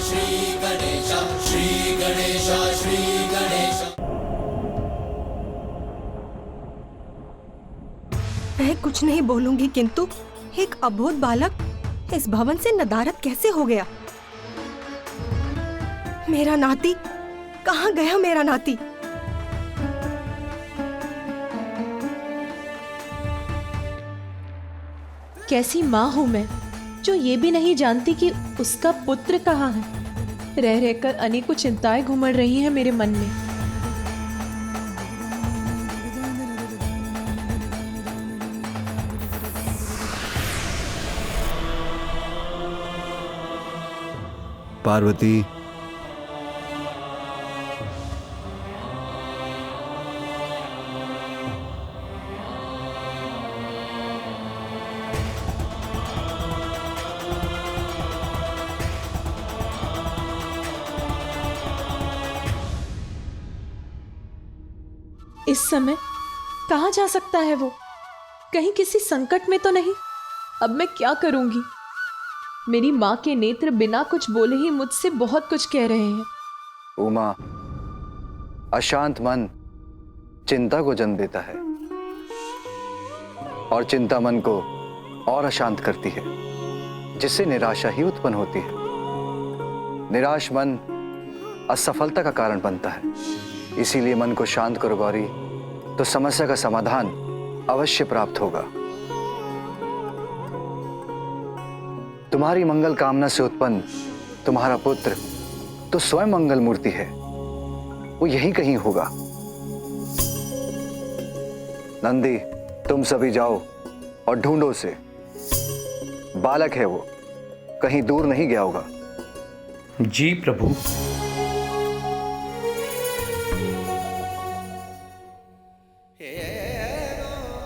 श्री गणेश, श्री गणेश, श्री गणेश। मैं कुछ नहीं बोलूंगी, किंतु एक अबोध बालक इस भवन से नदारद कैसे हो गया? मेरा नाती कहाँ गया? मेरा नाती कैसी माँ हूँ मैं जो ये भी नहीं जानती कि उसका पुत्र कहाँ है। रह रहकर अनेकों चिंताएं घुमड़ रही हैं मेरे मन में। पार्वती, इस समय कहाँ जा सकता है वो? कहीं किसी संकट में तो नहीं? अब मैं क्या करूंगी? मेरी माँ के नेत्र बिना कुछ बोले ही मुझसे बहुत कुछ कह रहे हैं। उमा, अशांत मन चिंता को जन्म देता है और चिंता मन को और अशांत करती है, जिससे निराशा ही उत्पन्न होती है। निराश मन असफलता का कारण बनता है। इसीलिए मन को शांत करो गौरी, तो समस्या का समाधान अवश्य प्राप्त होगा। तुम्हारी मंगल कामना से उत्पन्न तुम्हारा पुत्र तो स्वयं मंगल मूर्ति है, वो यहीं कहीं होगा। नंदी, तुम सभी जाओ और ढूंढो उसे। बालक है वो, कहीं दूर नहीं गया होगा। जी प्रभु।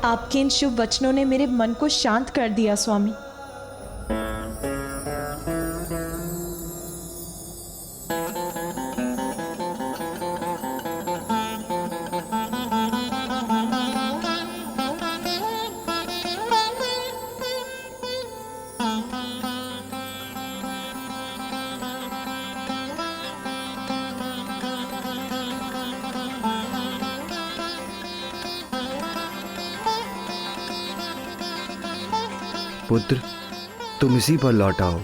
आपके इन शुभ वचनों ने मेरे मन को शांत कर दिया स्वामी। पुत्र, तुम इसी पर लौट आओ।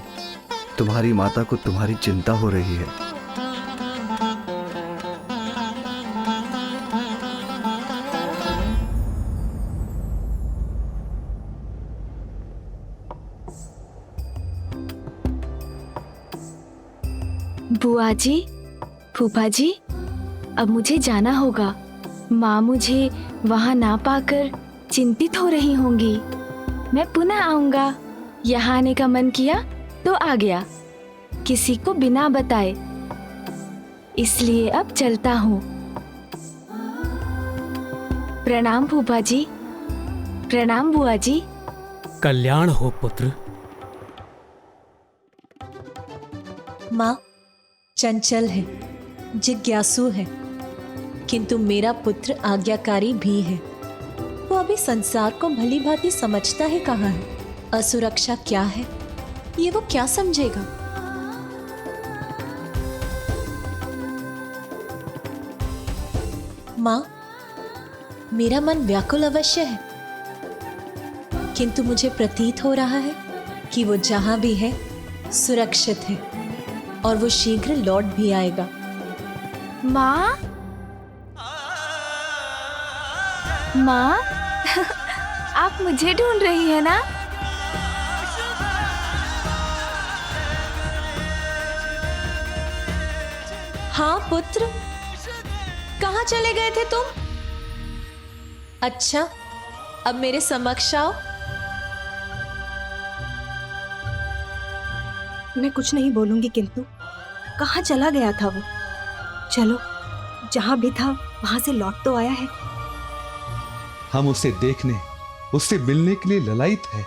तुम्हारी माता को तुम्हारी चिंता हो रही है। बुआ जी, फूफा जी, अब मुझे जाना होगा। माँ मुझे वहाँ ना पाकर चिंतित हो रही होंगी। मैं पुनः आऊंगा। यहाँ आने का मन किया तो आ गया, किसी को बिना बताए। इसलिए अब चलता हूँ। प्रणाम फूफा जी, प्रणाम बुआ जी। कल्याण हो पुत्र। माँ चंचल है, जिज्ञासु है, किंतु मेरा पुत्र आज्ञाकारी भी है। वो अभी संसार को भली भांति समझता ही कहाँ है। असुरक्षा क्या है ये वो क्या समझेगा? माँ, मेरा मन व्याकुल अवश्य है, किंतु मुझे प्रतीत हो रहा है कि वो जहां भी है सुरक्षित है और वो शीघ्र लौट भी आएगा। माँ, माँ, आप मुझे ढूंढ रही है ना? हाँ पुत्र, कहाँ चले गए थे तुम? अच्छा, अब मेरे समक्ष आओ। मैं कुछ नहीं बोलूंगी, किंतु कहाँ चला गया था वो? चलो, जहां भी था वहां से लौट तो आया है। हम उसे देखने, उससे मिलने के लिए ललायित है।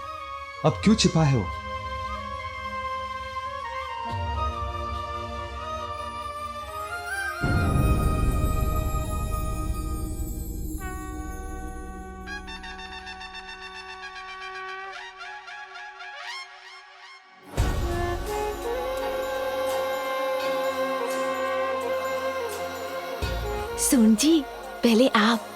अब क्यों छिपा है वो? सुन जी, पहले आप।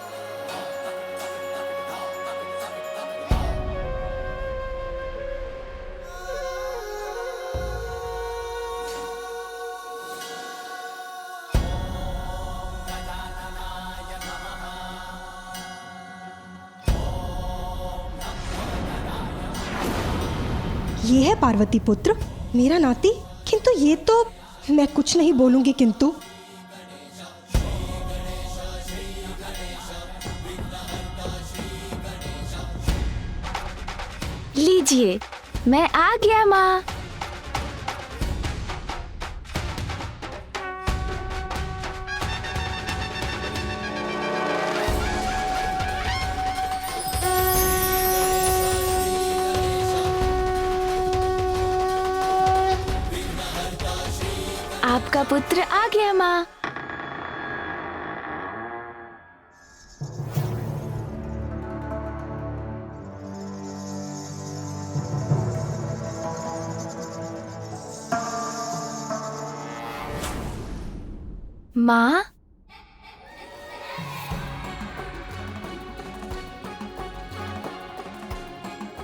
ये है पार्वती पुत्र, मेरा नाती। किंतु ये तो मैं कुछ नहीं बोलूंगी। किंतु लीजिए, मैं आ गया माँ। आपका पुत्र आ गया माँ। माँ,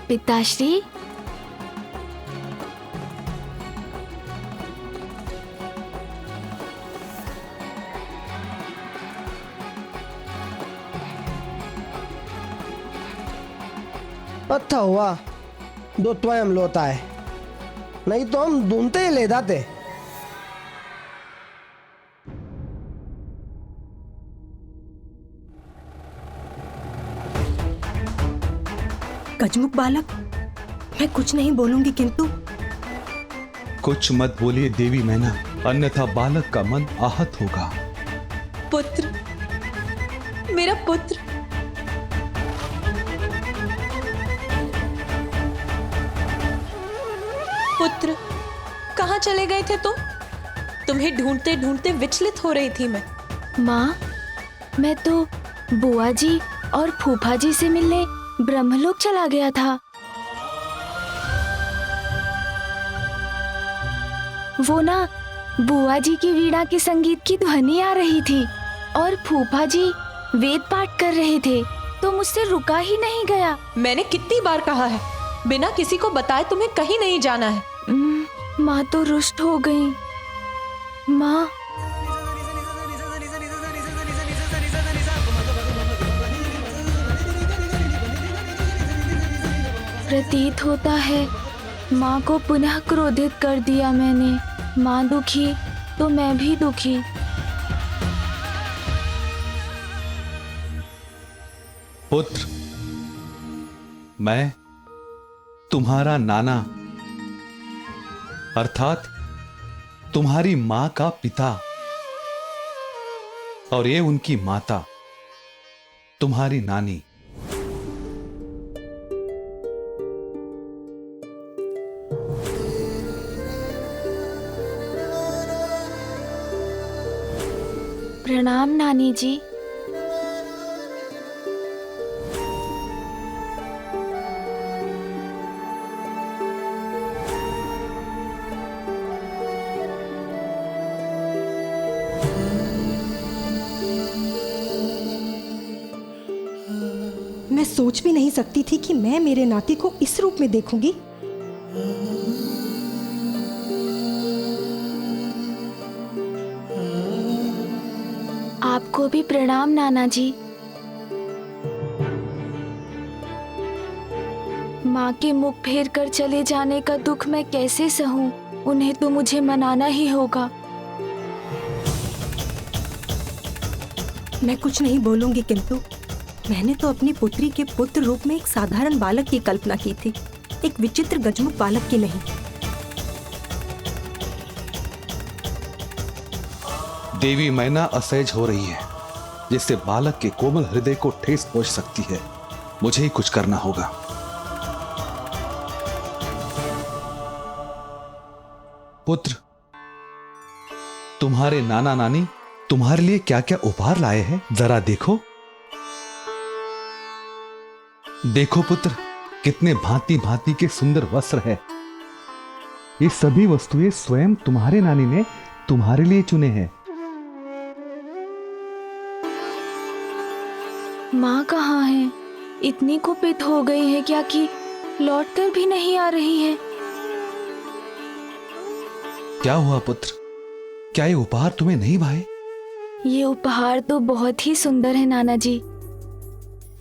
पिताश्री, अच्छा हुआ दो स्वयं लोता है, नहीं तो हम ढूंढते ही ले जाते। गजमुख बालक, मैं कुछ नहीं बोलूंगी। किंतु कुछ मत बोलिए देवी मैना, अन्यथा बालक का मन आहत होगा। पुत्र, मेरा पुत्र। पुत्र, कहाँ चले गए थे तुम? तुम्हें ढूंढते ढूंढते विचलित हो रही थी मैं। माँ, मैं तो बुआ जी और फूफा जी से मिलने ब्रह्मलोक चला गया था। वो ना बुआ जी की वीणा के संगीत की ध्वनि आ रही थी और फूफा जी वेद पाठ कर रहे थे, तो मुझसे रुका ही नहीं गया। मैंने कितनी बार कहा है, बिना किसी को बताए तुम्हें कहीं नहीं जाना है। माँ तो रुष्ट हो गई। माँ, प्रतीत होता है माँ को पुनः क्रोधित कर दिया मैंने। माँ दुखी तो मैं भी दुखी। पुत्र, मैं तुम्हारा नाना अर्थात तुम्हारी मां का पिता और ये उनकी माता तुम्हारी नानी। प्रणाम नानी जी। मैं सोच भी नहीं सकती थी कि मैं मेरे नाती को इस रूप में देखूंगी। आपको भी प्रणाम नाना जी। माँ के मुख फेर कर चले जाने का दुख मैं कैसे सहूं? उन्हें तो मुझे मनाना ही होगा। मैं कुछ नहीं बोलूंगी, किंतु मैंने तो अपनी पुत्री के पुत्र रूप में एक साधारण बालक की कल्पना की थी, एक विचित्र गजमुख बालक की नहीं। देवी मैना असहज हो रही है, जिससे बालक के कोमल हृदय को ठेस पहुंच सकती है। मुझे ही कुछ करना होगा। पुत्र, तुम्हारे नाना नानी तुम्हारे लिए क्या क्या उपहार लाए हैं, जरा देखो। देखो पुत्र, कितने भांति भांति के सुंदर वस्त्र है। ये सभी वस्तुएं स्वयं तुम्हारे नानी ने तुम्हारे लिए चुने हैं। माँ कहाँ है? इतनी कुपित हो गई है क्या कि लौट कर भी नहीं आ रही है। क्या हुआ पुत्र? क्या ये उपहार तुम्हें नहीं भाए? ये उपहार तो बहुत ही सुंदर है नाना जी,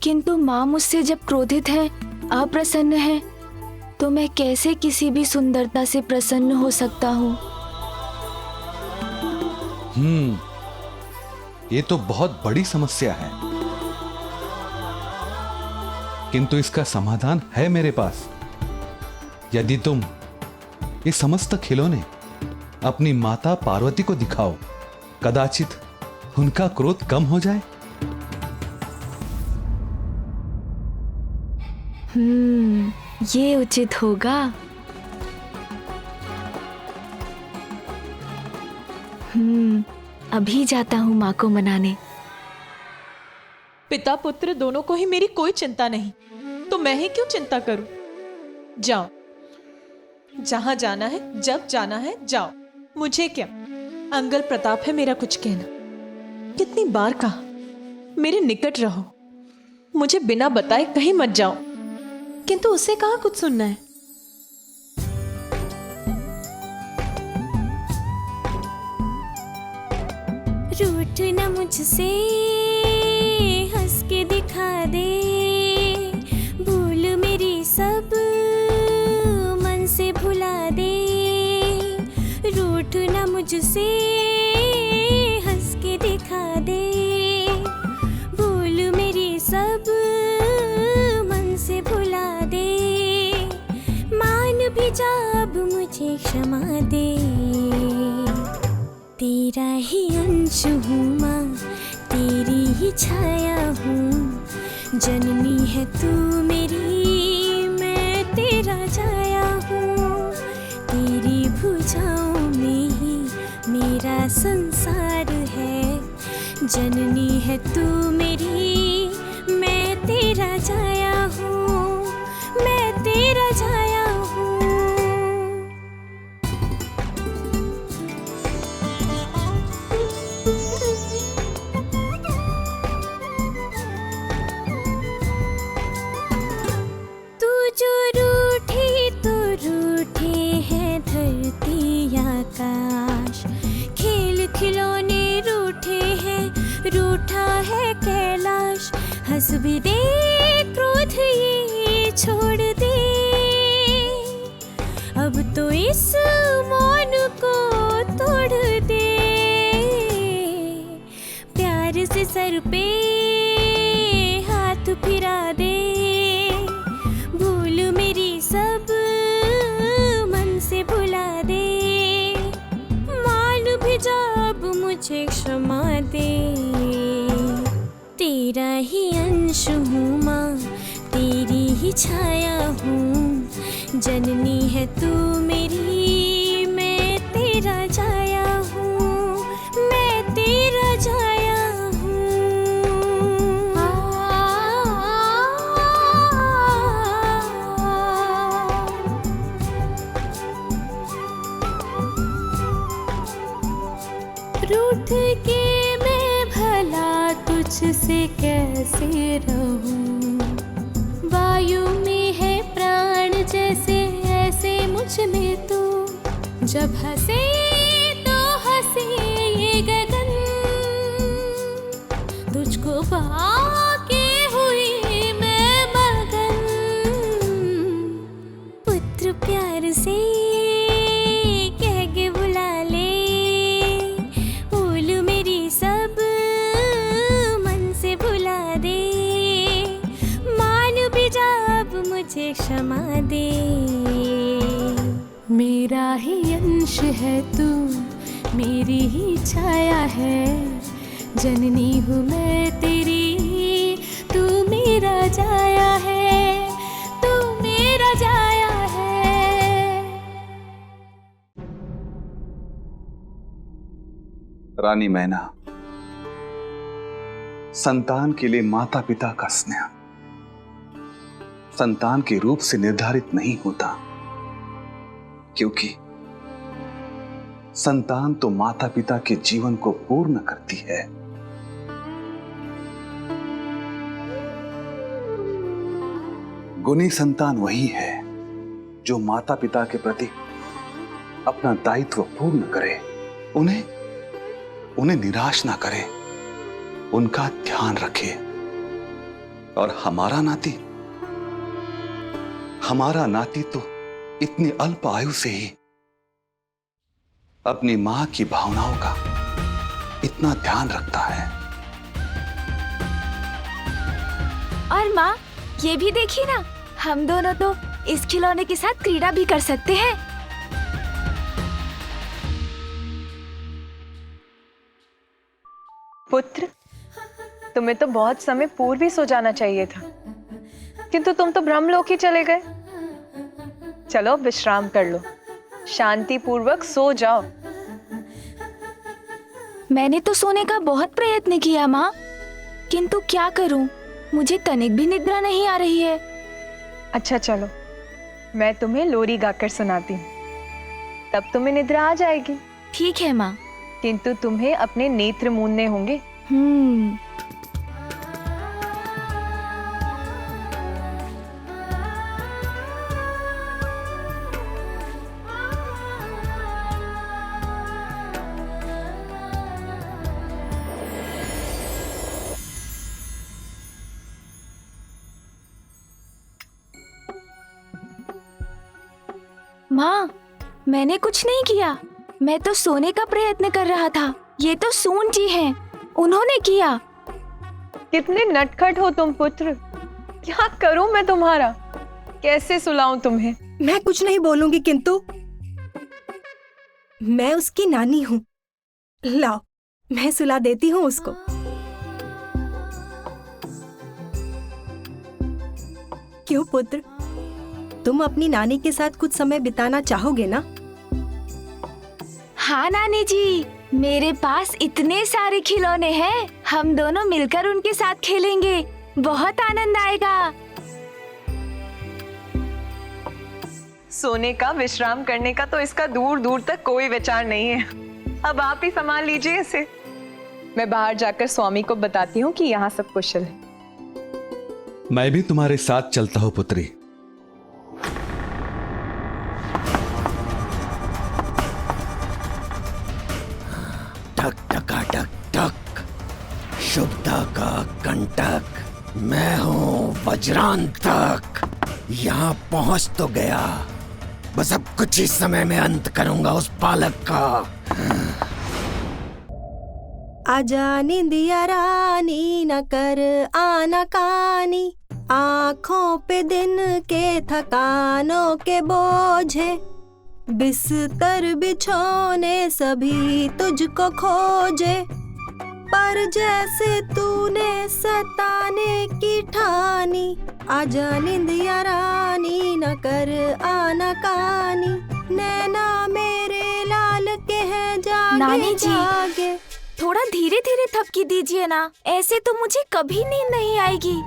किंतु माँ मुझसे जब क्रोधित है, अप्रसन्न है, तो मैं कैसे किसी भी सुंदरता से प्रसन्न हो सकता हूँ? ये तो बहुत बड़ी समस्या है, किंतु इसका समाधान है मेरे पास। यदि तुम ये समस्त खिलौने अपनी माता पार्वती को दिखाओ, कदाचित उनका क्रोध कम हो जाए। ये उचित होगा। अभी जाता हूँ माँ को मनाने। पिता पुत्र दोनों को ही मेरी कोई चिंता नहीं, तो मैं ही क्यों चिंता करूं? जाओ, जहां जाना है, जब जाना है जाओ, मुझे क्या। अंगल प्रताप है मेरा कुछ कहना। कितनी बार कहा मेरे निकट रहो, मुझे बिना बताए कहीं मत जाओ, किंतु उसे कहाँ कुछ सुनना है। रूठ न मुझसे, हंस के दिखा दे, भूल मेरी सब मन से भुला दे। रूठ न मुझसे, हंस के दिखा दे, भूल मेरी सब मन से भुला दे। मान भी जा अब मुझे क्षमा दे, तेरा ही अंश हूँ माँ, तेरी ही छाया हूँ। जननी है तू मेरी, मैं तेरा जाया हूँ। तेरी भुजाओं में ही मेरा संसार है। जननी है तू मेरी, मैं तेरा जाया हूँ, मैं तेरा जाया हूँ। खिलौने रूठे हैं, रूठा है कैलाश। हंस भी दे, क्रोध ये छोड़ दे, अब तो इस मौन को तोड़ दे। प्यार से सर पे हाथ फिरा दे, भूल मेरी सब मन से भुला दे। जब मुझे क्षमा दे, तेरा ही अंश हूँ माँ, तेरी ही छाया हूँ। जननी है तू मेरी, मैं तेरा जाया हूँ, मैं तेरा जाया हूँ। रूठ के मैं भला तुझसे कैसे रहूं? वायु में है प्राण जैसे, ऐसे मुझ में तू। जब हंसे तो हंसे ये गगन, तुझको पाके हुई मैं मगन। पुत्र प्यार से कह के बुला ले, सब मन से भुला दे। मान भी जा अब मुझे क्षमा दे, मेरा ही अंश है तू, मेरी ही छाया है। जननी हूँ मैं तेरी, तू मेरा जाया है, तू मेरा जाया है। रानी मैना, संतान के लिए माता पिता का स्नेह संतान के रूप से निर्धारित नहीं होता, क्योंकि संतान तो माता पिता के जीवन को पूर्ण करती है। गुणी संतान वही है जो माता पिता के प्रति अपना दायित्व पूर्ण करे, उन्हें निराश ना करे, उनका ध्यान रखे। और हमारा नाती तो इतनी अल्प आयु से ही अपनी मां की भावनाओं का इतना ध्यान रखता है। और माँ, ये भी देखिए ना, हम दोनों तो इस खिलौने के साथ क्रीड़ा भी कर सकते हैं। पुत्र, तुम्हें तो बहुत समय पूर्व ही सो जाना चाहिए था, किंतु तुम तो ब्रह्मलोक ही चले गए। चलो विश्राम कर लो, शांति पूर्वक सो जाओ। मैंने तो सोने का बहुत प्रयत्न किया माँ, किंतु क्या करूं, मुझे तनिक भी निद्रा नहीं आ रही है। अच्छा चलो, मैं तुम्हें लोरी गाकर सुनाती हूँ, तब तुम्हें निद्रा आ जाएगी। ठीक है माँ, किंतु तुम्हें अपने नेत्र मूंदने होंगे। माँ, मैंने कुछ नहीं किया, मैं तो सोने का प्रयत्न कर रहा था। ये तो सून जी हैं, उन्होंने किया। कितने नटखट हो तुम पुत्र, क्या करूं मैं तुम्हारा, कैसे सुलाऊं तुम्हें? मैं कुछ नहीं बोलूंगी, किंतु मैं उसकी नानी हूँ। लाओ, मैं सुला देती हूँ उसको। क्यों पुत्र, तुम अपनी नानी के साथ कुछ समय बिताना चाहोगे ना? हाँ नानी जी, मेरे पास इतने सारे खिलौने हैं, हम दोनों मिलकर उनके साथ खेलेंगे, बहुत आनंद आएगा। सोने का, विश्राम करने का तो इसका दूर दूर तक कोई विचार नहीं है। अब आप ही संभाल लीजिए इसे। मैं बाहर जाकर स्वामी को बताती हूँ कि यहाँ सब कुशल है। मैं भी तुम्हारे साथ चलता हूँ पुत्री। टक टका टक टक, शुभदा का कंटक, मैं हूँ वज्रांतक। यहाँ पहुंच तो गया, बस अब कुछ ही समय में अंत करूंगा उस पालक का। आजा निंदिया रानी, न कर आनाकानी, आँखों पे दिन के थकानों के बोझे, बिस्तर बिछोने सभी तुझको खोजे, पर जैसे तूने सताने की ठानी, आजा निंदिया रानी, न कर आनाकानी, नैना मेरे लाल के हैं जागे नानी जी, जागे। थोड़ा धीरे धीरे थपकी दीजिए ना, ऐसे तो मुझे कभी नींद नहीं आएगी।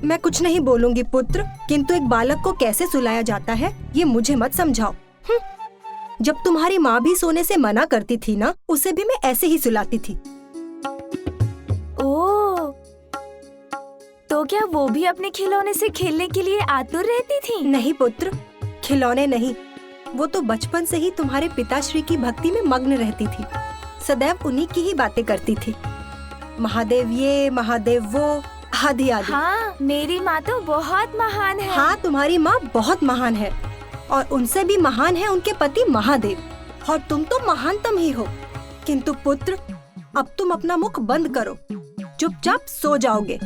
मैं कुछ नहीं बोलूंगी पुत्र, किंतु एक बालक को कैसे सुलाया जाता है ये मुझे मत समझाओ। जब तुम्हारी माँ भी सोने से मना करती थी ना, उसे भी मैं ऐसे ही सुलाती थी। ओह, तो क्या वो भी अपने खिलौने से खेलने के लिए आतुर रहती थी? नहीं पुत्र, खिलौने नहीं, वो तो बचपन से ही तुम्हारे पिताश्री की भक्ति में मग्न रहती थी, सदैव उन्हीं की ही बातें करती थी। महादेव ये, महादेव वो, आदि आदि। हाँ, मेरी माँ तो बहुत महान है। हाँ, तुम्हारी माँ बहुत महान है, और उनसे भी महान है उनके पति महादेव, और तुम तो महानतम ही हो। किंतु पुत्र, अब तुम अपना मुख बंद करो, चुपचाप सो जाओगे।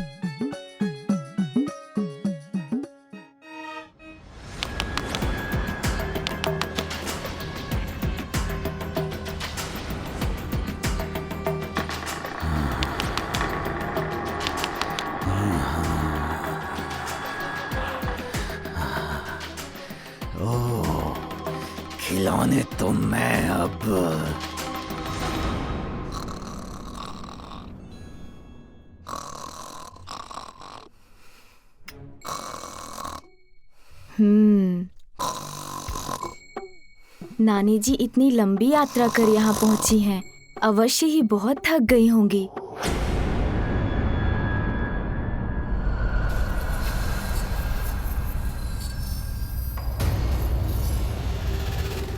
खिलौने तो मैं अब नानी जी इतनी लंबी यात्रा कर यहाँ पहुँची हैं, अवश्य ही बहुत थक गई होंगी।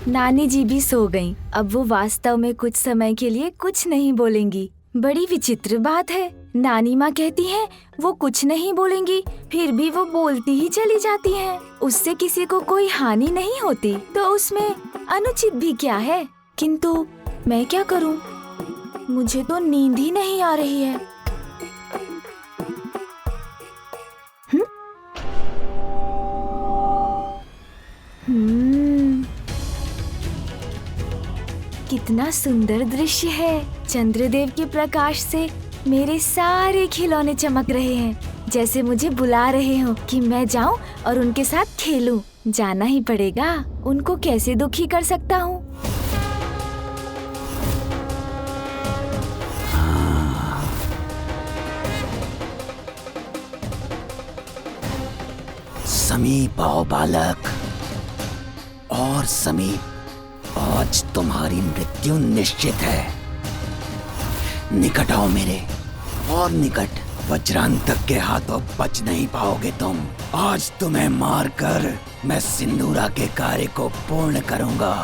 नानी जी भी सो गईं। अब वो वास्तव में कुछ समय के लिए कुछ नहीं बोलेंगी। बड़ी विचित्र बात है। नानी माँ कहती हैं वो कुछ नहीं बोलेंगी, फिर भी वो बोलती ही चली जाती हैं। उससे किसी को कोई हानि नहीं होती, तो उसमें अनुचित भी क्या है। किंतु मैं क्या करूँ? मुझे तो नींद ही नहीं आ रही है। कितना सुंदर दृश्य है। चंद्रदेव के प्रकाश से मेरे सारे खिलौने चमक रहे हैं, जैसे मुझे बुला रहे हो कि मैं जाऊं और उनके साथ खेलूं। जाना ही पड़ेगा, उनको कैसे दुखी कर सकता हूँ। समीप आओ बालक, और समीप। आज तुम्हारी मृत्यु निश्चित है। निकट आओ मेरे, और निकट। वज्रांतक के हाथों बच नहीं पाओगे तुम। आज तुम्हें मारकर मैं सिंदूरा के कार्य को पूर्ण करूंगा।